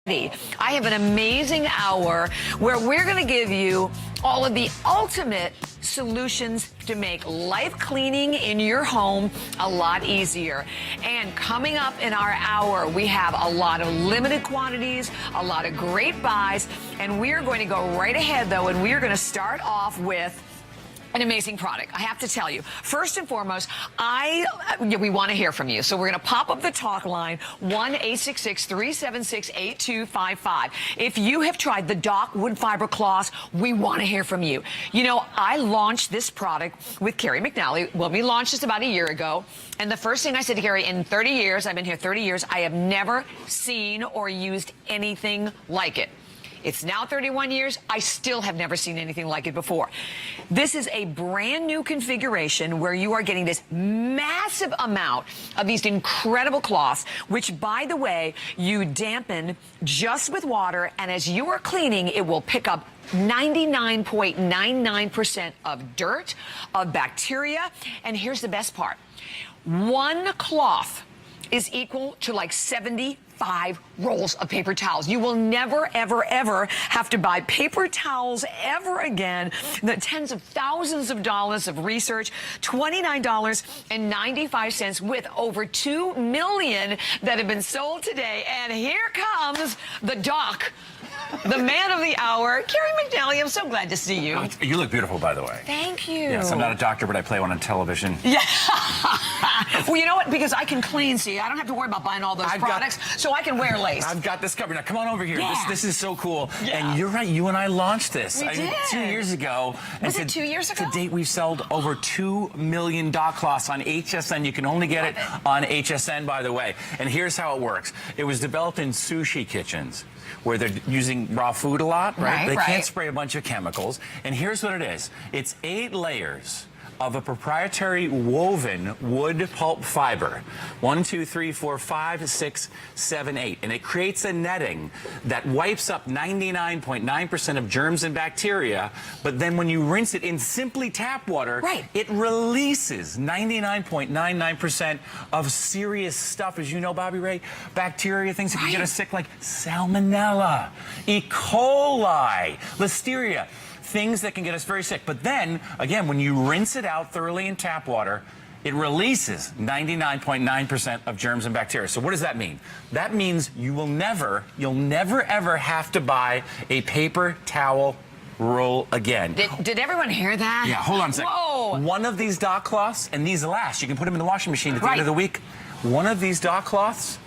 I have an amazing hour where we're going to give you all of the ultimate solutions to make life cleaning in your home a lot easier. And coming up in our hour, we have a lot of limited quantities, a lot of great buys, and we're going to go right ahead, though, and we're going to start off with an amazing product, I have to tell you. First and foremost, we want to hear from you. So we're going to pop up the talk line, 1-866-376-8255. If you have tried the Doc wood fiber cloths, we want to hear from you. You know, I launched this product with Carrie McNally when we launched this about a year ago. And the first thing I said to Carrie, in 30 years, I've been here 30 years, I have never seen or used anything like it. It's now 31 years. I still have never seen anything like it before. This is a brand new configuration where you are getting this massive amount of these incredible cloths, which, by the way, you dampen just with water. And as you are cleaning, it will pick up 99.99% of dirt, of bacteria. And here's the best part. One cloth is equal to like 75 rolls of paper towels. You will never, ever, ever have to buy paper towels ever again. The tens of thousands of dollars of research, $29.95 with over 2 million that have been sold today. And here comes the Doc, the man of the hour, Carrie McNally. I'm so glad to see you. You look beautiful, by the way. Thank you. Yes, I'm not a doctor, but I play one on television. Yeah. Well, you know what? Because I can clean, see, I don't have to worry about buying all those products, so I can wear lace. I've got this covered. Now, come on over here. Yeah. This is so cool. Yeah. And you're right. You and I launched this. We did. 2 years ago. Was it 2 years ago? To date, we've sold over 2 million Doc cloths on HSN. You can only get it on HSN, by the way. And here's how it works. It was developed in sushi kitchens, where they're using raw food a lot, right? They can't spray a bunch of chemicals. And here's what it is. It's 8 layers of a proprietary woven wood pulp fiber. 1, 2, 3, 4, 5, 6, 7, 8. And it creates a netting that wipes up 99.9% of germs and bacteria. But then when you rinse it in simply tap water, it releases 99.99% of serious stuff. As you know, Bobby Ray, bacteria, things that can get us sick like salmonella, E. coli, listeria. Things that can get us very sick. But then, again, when you rinse it out thoroughly in tap water, it releases 99.9% of germs and bacteria. So what does that mean? That means you'll never ever have to buy a paper towel roll again. Did everyone hear that? Yeah, hold on a second. Whoa. One of these Doc cloths, and these last, you can put them in the washing machine at the end of the week. One of these Doc cloths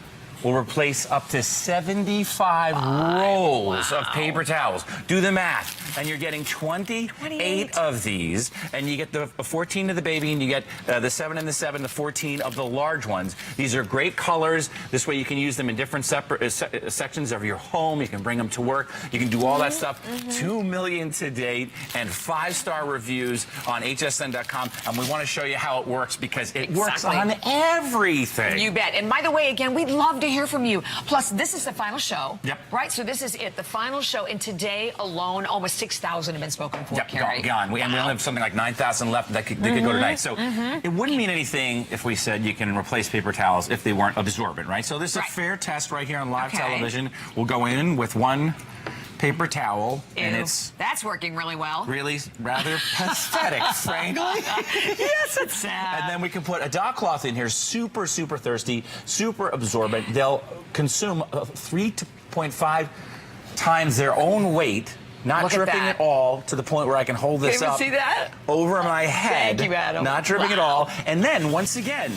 will replace up to 75 rolls of paper towels. Do the math. And you're getting 28 of these, and you get the 14 of the baby, and you get the 7 and the 7, the 14 of the large ones. These are great colors. This way you can use them in different separate sections of your home. You can bring them to work. You can do all that stuff. 2 million to date, and 5-star reviews on hsn.com. And we want to show you how it works, because it works on everything. You bet. And by the way, again, we'd love to hear from you. Plus, this is the final show. Yep. Right? So this is it, the final show. And today alone, almost 6,000 have been spoken for, Carrie. Gone. And we only have something like 9,000 left that could go tonight. So it wouldn't mean anything if we said you can replace paper towels if they weren't absorbent, right? So this is a fair test right here on live television. We'll go in with one paper towel, and that's working really well. Really rather pathetic, frankly. Yes, it's sad. And then we can put a Doc cloth in here, super, super thirsty, super absorbent. They'll consume 3.5 times their own weight. Not dripping at all, to the point where I can hold this up over my head. Thank you, Adam. Not dripping at all. And then, once again,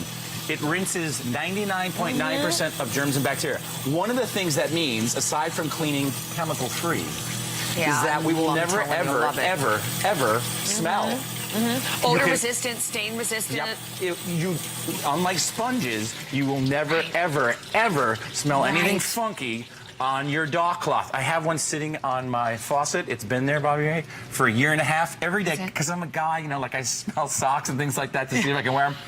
it rinses 99.9% of germs and bacteria. One of the things that means, aside from cleaning chemical-free, is that we will never, ever smell. Odor resistant, stain resistant. Yep. Unlike sponges, you will never, ever smell anything funky on your Doc cloth. I have one sitting on my faucet. It's been there, Bobby Ray, for a year and a half. Every day, because I'm a guy, you know, like I smell socks and things like that to see if I can wear them.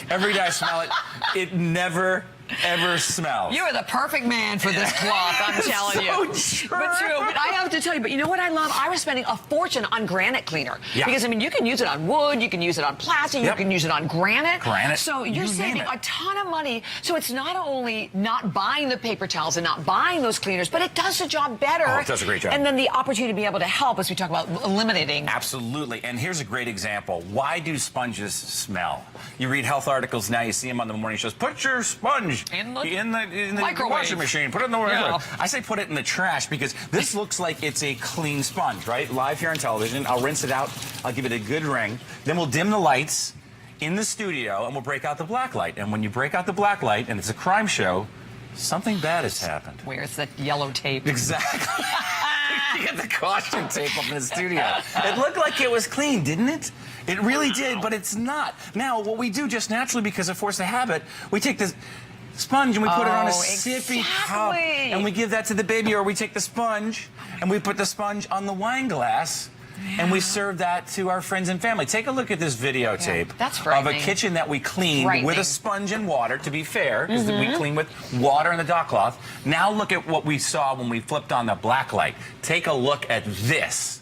Every day I smell it. It never, ever smells. You are the perfect man for this cloth, I'm telling you. True. But true. But I have to tell you, but you know what I love? I was spending a fortune on granite cleaner. Yeah. Because, I mean, you can use it on wood, you can use it on plastic, you can use it on granite. So you're saving a ton of money. So it's not only not buying the paper towels and not buying those cleaners, but it does the job better. Oh, it does a great job. And then the opportunity to be able to help as we talk about eliminating. Absolutely. And here's a great example. Why do sponges smell? You read health articles now, you see them on the morning shows. Put your sponge in the washing machine. Put it in the I say put it in the trash because this looks like it's a clean sponge, right? Live here on television. I'll rinse it out. I'll give it a good wring. Then we'll dim the lights in the studio and we'll break out the black light. And when you break out the black light and it's a crime show, something bad has happened. Where's the yellow tape? Exactly. You get the caution tape up in the studio. It looked like it was clean, didn't it? It really did, but it's not. Now, what we do just naturally because of force of habit, we take this sponge and we put it on a sippy cup and we give that to the baby, or we take the sponge and we put the sponge on the wine glass and we serve that to our friends and family. Take a look at this videotape of a kitchen that we cleaned with a sponge and water, to be fair, because we clean with water and the dock cloth. Now look at what we saw when we flipped on the black light. Take a look at this.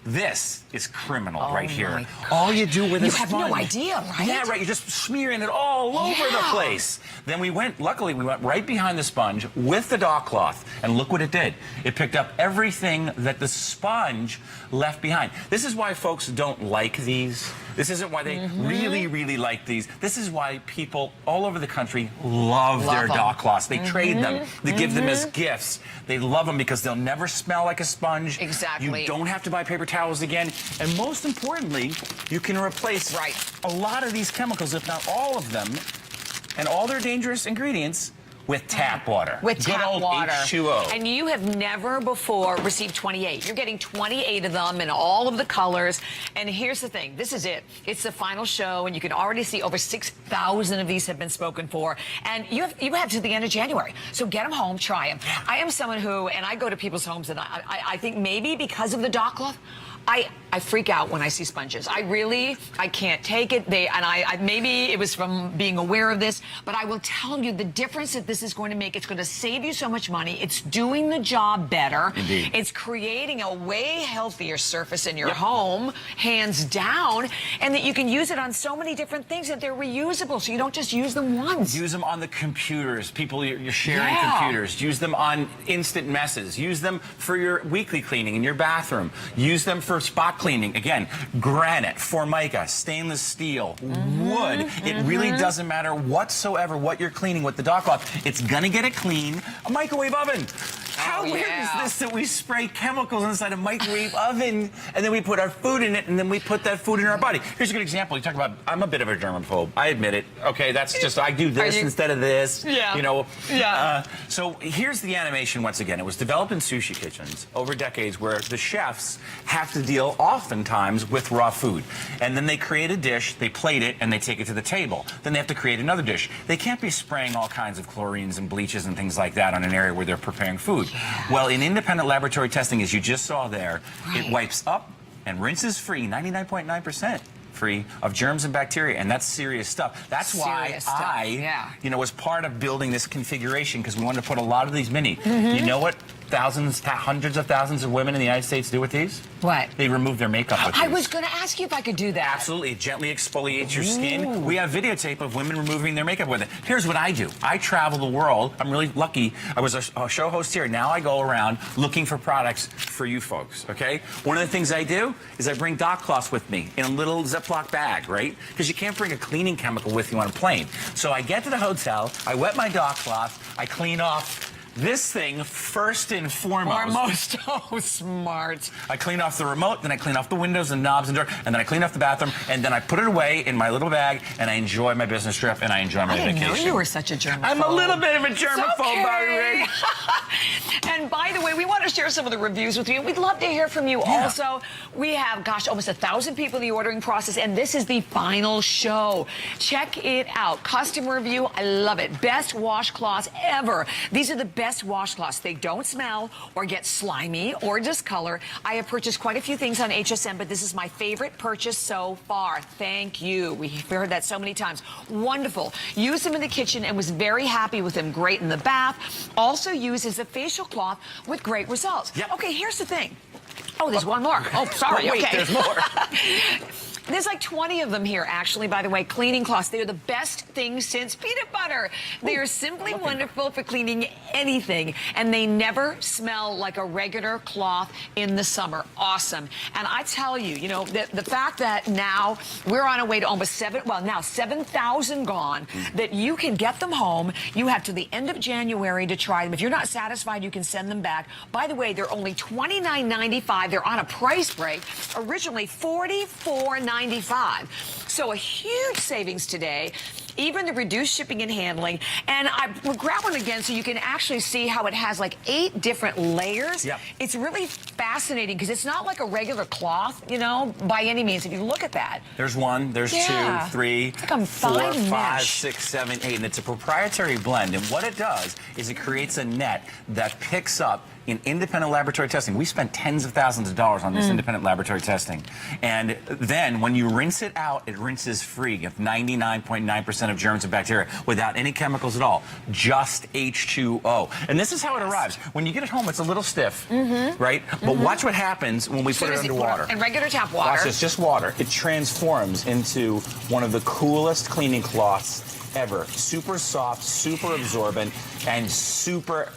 This is criminal right here. All you do with a sponge. You have no idea, right? Yeah, right. You're just smearing it all over the place. Then luckily we went right behind the sponge with the dock cloth, and look what it did. It picked up everything that the sponge left behind. This is why folks don't like these. This isn't why they really, really like these. This is why people all over the country love their dock cloths. They trade them. They give them as gifts. They love them because they'll never smell like a sponge. Exactly. You don't have to buy paper towels again. And most importantly, you can replace a lot of these chemicals, if not all of them, and all their dangerous ingredients with tap water. With Good tap old water. H2O. And you have never before received 28. You're getting 28 of them in all of the colors. And here's the thing. This is it. It's the final show, and you can already see over 6,000 of these have been spoken for. And you have to the end of January. So get them home, try them. I am someone who, and I go to people's homes, and I think maybe because of the dock cloth, I freak out when I see sponges. I can't take it. Maybe it was from being aware of this, but I will tell you the difference that this is going to make. It's going to save you so much money. It's doing the job better. Indeed. It's creating a way healthier surface in your home, hands down, and that you can use it on so many different things that they're reusable, so you don't just use them once. Use them on the computers. People, you're sharing computers. Use them on instant messes. Use them for your weekly cleaning in your bathroom. Use them for spot cleaning. Again, granite, formica, stainless steel, wood. It really doesn't matter whatsoever what you're cleaning with the dock cloth. It's gonna get it clean. A microwave oven. How weird is this that we spray chemicals inside a microwave oven and then we put our food in it and then we put that food in our body? Here's a good example. You talk about, I'm a bit of a germaphobe. I admit it. Okay, that's just, I do this instead of this. Yeah. You know. So here's the animation once again. It was developed in sushi kitchens over decades where the chefs have to deal oftentimes with raw food. And then they create a dish, they plate it, and they take it to the table. Then they have to create another dish. They can't be spraying all kinds of chlorines and bleaches and things like that on an area where they're preparing food. Well, in independent laboratory testing, as you just saw there, it wipes up and rinses free, 99.9% free of germs and bacteria, and that's serious stuff. That's why I, was part of building this configuration, because we wanted to put a lot of these mini. You know what thousands, hundreds of thousands of women in the United States do with these? What? They remove their makeup with these. I was going to ask you if I could do that. Absolutely. It gently exfoliates your skin. We have videotape of women removing their makeup with it. Here's what I do. I travel the world. I'm really lucky. I was a show host here. Now I go around looking for products for you folks, okay? One of the things I do is I bring dock cloths with me in a little Ziploc bag, right? Because you can't bring a cleaning chemical with you on a plane. So I get to the hotel, I wet my dock cloth, I clean off this thing first and foremost. Oh, smart. I clean off the remote, then I clean off the windows and knobs and doors, and then I clean off the bathroom, and then I put it away in my little bag, and I enjoy my business trip, and I enjoy my vacation. I didn't know you were such a germaphobe. I'm a little bit of a germaphobe, Bobby Ray. And by the way, we want to to share some of the reviews with you. We'd love to hear from you. Yeah. Also, we have, gosh, almost 1,000 people in the ordering process, and this is the final show. Check it out. Customer review, I love it. Best washcloths ever. These are the best washcloths. They don't smell or get slimy or discolor. I have purchased quite a few things on HSN, but this is my favorite purchase so far. Thank you. We've heard that so many times. Wonderful. Used them in the kitchen and was very happy with them. Great in the bath. Also used as a facial cloth with great results. Yep. Okay, here's the thing. Oh, there's one more. Oh, sorry. Wait, okay. there's more. There's like 20 of them here, actually, by the way. Cleaning cloths. They are the best thing since peanut butter. They are simply wonderful for cleaning anything, and they never smell like a regular cloth in the summer. Awesome. And I tell you, you know, the fact that now we're on our way to almost 7,000 gone, that you can get them home. You have to the end of January to try them. If you're not satisfied, you can send them back. By the way, they're only $29.95. They're on a price break. Originally $44.95. So a huge savings today. Even the reduced shipping and handling. And we'll grab one again so you can actually see how it has like 8 different layers. Yep. It's really fascinating because it's not like a regular cloth, you know, by any means. If you look at that. There's 1, there's Yeah. 2, 3, It's like a 4, fine 5, mesh. 6, 7, 8. And it's a proprietary blend. And what it does is it creates a net that picks up in independent laboratory testing. We spent tens of thousands of dollars on this independent laboratory testing. And then when you rinse it out, it rinses free of 99.9% of germs and bacteria without any chemicals at all. Just H2O. And this is how it arrives. When you get it home, it's a little stiff, right? But watch what happens when we put it under water. In regular tap water. Watch this, just water. It transforms into one of the coolest cleaning cloths ever. Super soft, super absorbent, and super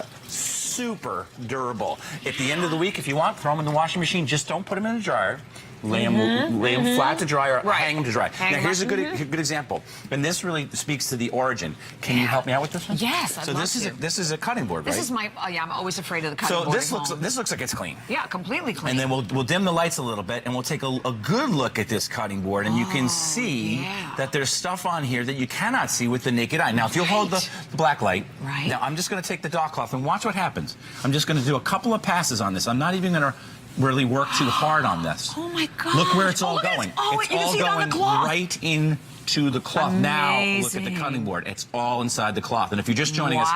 durable. At the end of the week, if you want, throw them in the washing machine. Just don't put them in the dryer. Lay them flat to dry or hang them to dry. Now, here's a good example. And this really speaks to the origin. Can you help me out with this one? Yes, I'd So love this is a cutting board, right? This is my, yeah, I'm always afraid of the cutting So board. this looks like it's clean. Yeah, completely clean. And then we'll dim the lights a little bit, and we'll take a good look at this cutting board, and you can see that there's stuff on here that you cannot see with the naked eye. Now, if you'll hold the black light, now I'm just going to take the dock cloth and watch what happens. I'm just going to do a couple of passes on this. I'm not even going to really work too hard on this. Oh my God! Look where it's all going. Oh, it's you all see it on going the cloth. right into the cloth. Amazing. Now look at the cutting board. It's all inside the cloth. And if you're just joining us,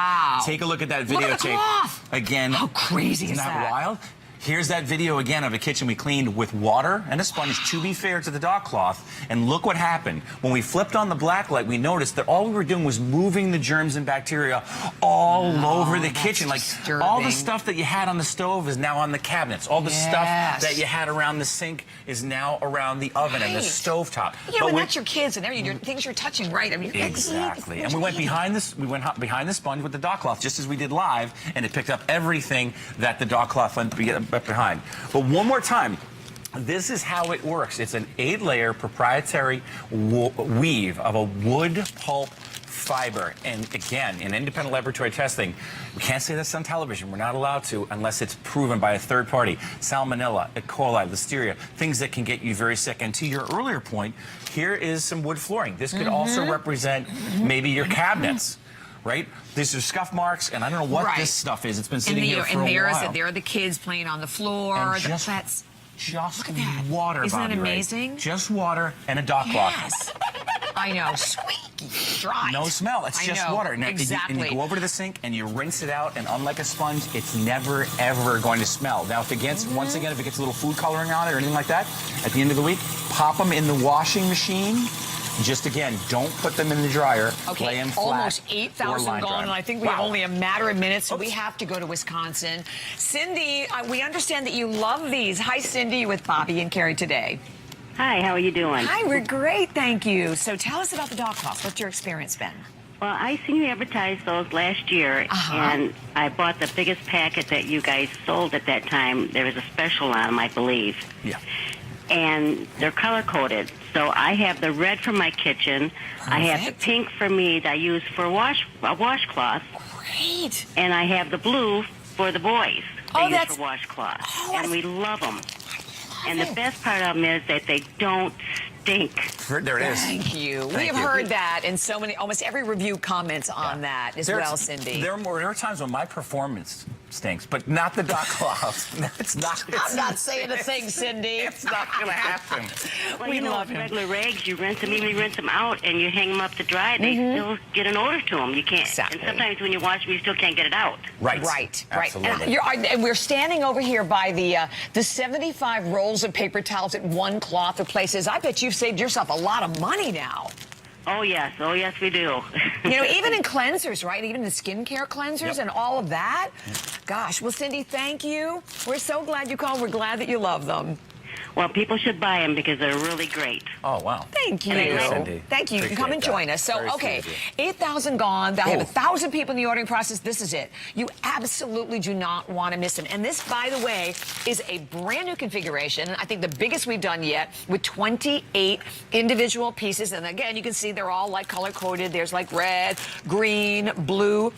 take a look at that videotape. Look at the cloth. Again. How crazy is that? that? Wild? Here's that video again of a kitchen we cleaned with water and a sponge, to be fair to the dock cloth. And look what happened. When we flipped on the black light, we noticed that all we were doing was moving the germs and bacteria all over the kitchen. Like all the stuff that you had on the stove is now on the cabinets. All the stuff that you had around the sink is now around the oven and the stovetop. Yeah, but that's your kids and everything. Things you're touching, right? I mean, exactly. And we went behind this. We went behind the sponge with the dock cloth, just as we did live, and it picked up everything that the dock cloth went behind. But one more time, this is how it works. It's an 8-layer proprietary weave of a wood pulp fiber. And again, in independent laboratory testing, we can't say this on television. We're not allowed to unless it's proven by a third party. Salmonella, E. coli, listeria, things that can get you very sick. And to your earlier point, here is some wood flooring. This could also represent maybe your cabinets. Right? These are scuff marks, and I don't know what this stuff is. It's been sitting here for a while. And there are the kids playing on the floor. And Just water, Isn't that Bobby Ray. amazing? Just water and a dock cloth. Yes. I know. Squeaky, dry. No smell. It's just water. Now, exactly. And you go over to the sink and you rinse it out, and unlike a sponge, it's never, ever going to smell. Now, if it gets, once again, if it gets a little food coloring on it or anything like that, at the end of the week, pop them in the washing machine. Just again, don't put them in the dryer. Okay, lay them flat, almost 8,000 gone, and I think we have only a matter of minutes, so we have to go to Wisconsin. Cindy, we understand that you love these. Hi, Cindy, with Bobby and Carrie today. Hi, how are you doing? Hi, we're great, thank you. So tell us about the dock cloth. What's your experience been? Well, I seen you advertise those last year, and I bought the biggest packet that you guys sold at that time. There was a special on them, I believe. Yeah. And they're color-coded. So I have the red for my kitchen. Perfect. I have the pink for me that I use for a washcloth. Great. And I have the blue for the boys. Oh, use for washcloth. And we love them. And the best part of them is that they don't stink. There it is. Thank you. We Thank have you. heard that, and so many, almost every review comments on that as well, Cindy. There are times when my performance stinks, but not the dock cloth. It's not. I'm not saying a thing, Cindy. It's not going to happen. Well, We you know, love him. regular rags, you rinse them, even you rinse them out, and you hang them up to dry, they still get an odor to them. You can't. Exactly. And sometimes when you wash them, you still can't get it out. Right. Right. Absolutely. And we're standing over here by the 75 rolls of paper towels that one cloth replaces. I bet you've saved yourself a lot of money now. Oh, yes, we do. You know, even in cleansers, right? Even the skincare cleansers and all of that. Gosh, well, Cindy, thank you. We're so glad you called. We're glad that you love them. Well, people should buy them because they're really great. Oh, wow. Thank you. Cindy. Thank you. You can come and Appreciate join that. us. So, Very okay, sweet of 8,000 gone. I have Oh. 1,000 people in the ordering process. This is it. You absolutely do not want to miss them. And this, by the way, is a brand new configuration. I think the biggest we've done yet, with 28 individual pieces. And again, you can see they're all like color coded. There's like red, green, blue,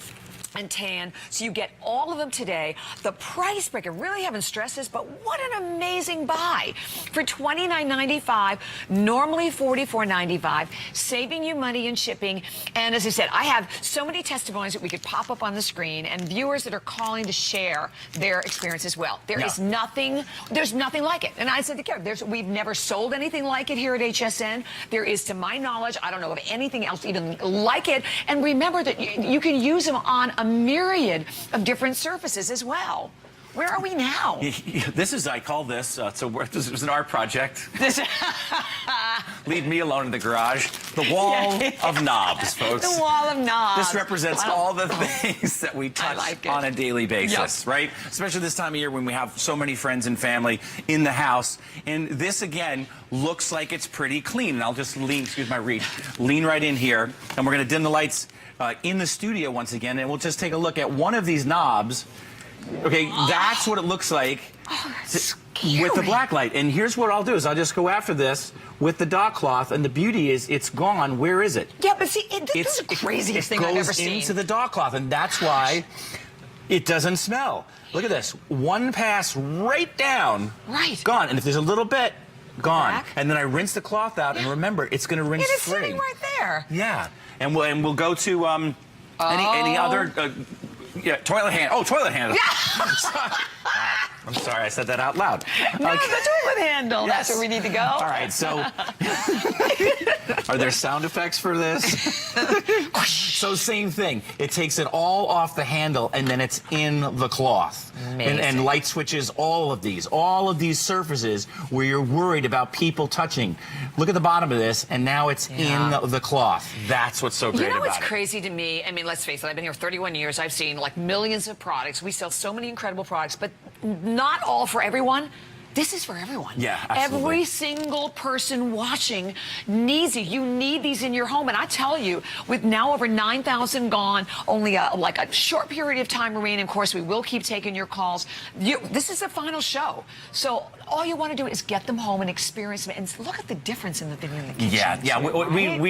and tan. So you get all of them today. The price break, I really haven't stressed this, but what an amazing buy. For $29.95, normally $44.95, saving you money in shipping. And as I said, I have so many testimonies that we could pop up on the screen and viewers that are calling to share their experience as well. There's nothing like it. And I said to Karen, we've never sold anything like it here at HSN. There is, to my knowledge, I don't know of anything else even like it. And remember that you can use them on a myriad of different surfaces as well. Where are we now? This is, I call this, this was an art project. Leave me alone in the garage. The wall of knobs, folks. The wall of knobs. This represents all the things that we touch on a daily basis, right? Especially this time of year when we have so many friends and family in the house. And this, again, looks like it's pretty clean. And I'll just lean, excuse my reach, lean right in here. And we're going to dim the lights in the studio once again. And we'll just take a look at one of these knobs. Okay, that's what it looks like with the black light. And here's what I'll do is I'll just go after this with the dock cloth, and the beauty is it's gone. Where is it? Yeah, but see, this is the craziest thing I've ever seen. It goes into the dock cloth, and that's why it doesn't smell. Look at this. One pass right down. Right. Gone. And if there's a little bit, gone. Black. And then I rinse the cloth out, and remember, it's going to rinse It is free. sitting right there. Yeah. And we'll go to any other... toilet handle. Oh, toilet handle. Yeah. I'm sorry, I said that out loud. No, the toilet handle. Yes. That's where we need to go. All right, so are there sound effects for this? So same thing. It takes it all off the handle, and then it's in the cloth. And light switches, all of these surfaces where you're worried about people touching. Look at the bottom of this, and now it's in the cloth. That's what's so great about it. You know what's crazy to me? I mean, let's face it, I've been here 31 years. I've seen like millions of products. We sell so many incredible products, but not all for everyone. This is for everyone. Yeah, absolutely. Every single person watching needs it. You need these in your home. And I tell you, with now over 9,000 gone, only like a short period of time remaining. Of course, we will keep taking your calls. This is the final show. So all you want to do is get them home and experience them. And look at the difference in the thing in the kitchen. Yeah. Right?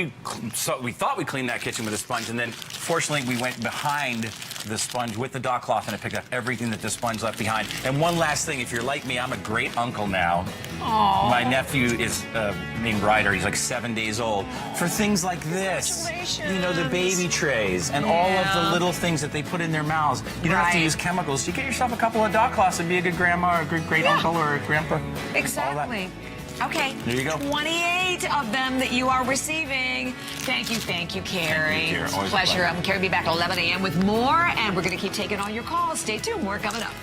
We thought we cleaned that kitchen with a sponge, and then fortunately we went behind the sponge with the dock cloth, and it picked up everything that the sponge left behind. And one last thing, if you're like me, I'm a great uncle now. Aww. My nephew is named Ryder. He's like 7 days old. For things like this, you know, the baby trays and all of the little things that they put in their mouths. You don't have to use chemicals. You get yourself a couple of dock cloths and be a good grandma or a good great uncle or a grandpa. Exactly. Okay. There you go. 28 of them that you are receiving. Thank you, Carrie. Thank you, It's a pleasure. Carrie will be back at 11 a.m. with more, and we're going to keep taking all your calls. Stay tuned. More coming up.